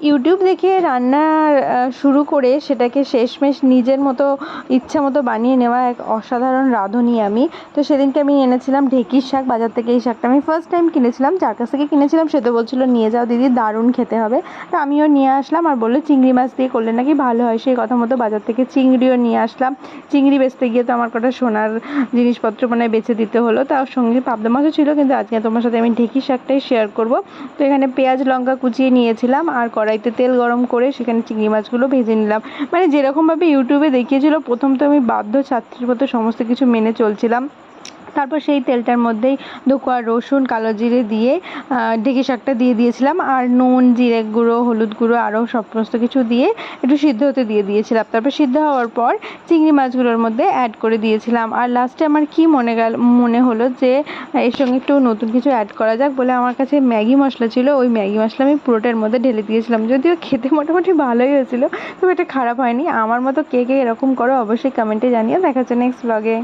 YouTube দেখে রান্না শুরু করে সেটাকে শেষমেশ নিজের মতো ইচ্ছা মতো বানিয়ে নেওয়া এক অসাধারণ রাঁধুনি আমি। তো সেদিনকে আমি এনেছিলাম ঢেঁকির শাক বাজার থেকে। এই শাকটা আমি ফার্স্ট টাইম কিনেছিলাম, যার কাছ থেকে কিনেছিলাম সে তো বলছিল নিয়ে যাও দিদি, দারুণ খেতে হবে। তো আমিও নিয়ে আসলাম আর বললো চিংড়ি মাছ দিয়ে করলে নাকি ভালো হয়। সেই কথা মতো বাজার থেকে চিংড়িও নিয়ে আসলাম। চিংড়ি বেচতে গিয়ে তো আমার কটা সোনার জিনিসপত্র মানে বেচে দিতে হলো। তার সঙ্গে পাবদা মাছও ছিল, কিন্তু আজকে তোমার সাথে আমি ঢেঁকির শাকটাই শেয়ার করব। তো এখানে পেঁয়াজ লঙ্কা কুচিয়ে নিয়েছিলাম আর কড়াইতে তেল গরম করে সেখানে চিংড়ি মাছগুলো ভেজে নিলাম। মানে যেরকমভাবে ইউটিউবে দেখিয়েছিল প্রথম তো আমি বাধ্য ছাত্রীর মতো সমস্ত কিছু মেনে চলছিলাম। তারপর সেই তেলটার মধ্যেই দুকোয়া রসুন কালো জিরে দিয়ে ঢেঁকি শাকটা দিয়ে দিয়েছিলাম, আর নুন জিরে গুঁড়ো হলুদ গুঁড়ো আরও সমস্ত কিছু দিয়ে একটু সিদ্ধ হতে দিয়ে দিয়েছিলাম। তারপর সিদ্ধ হওয়ার পর চিংড়ি মাছগুলোর মধ্যে অ্যাড করে দিয়েছিলাম। আর লাস্টে আমার কি মনে হলো যে এর সঙ্গে একটু নতুন কিছু অ্যাড করা যাক বলে আমার কাছে ম্যাগি মশলা ছিল, ওই ম্যাগি মশলা আমি পুরোটার মধ্যে ঢেলে দিয়েছিলাম। যদিও খেতে মোটামুটি ভালোই হয়েছিল, তবে এটা খারাপ হয়নি। আমার মতো কে কে এরকম করো অবশ্যই কমেন্টে জানিয়ে। দেখা হচ্ছে নেক্সট ব্লগে।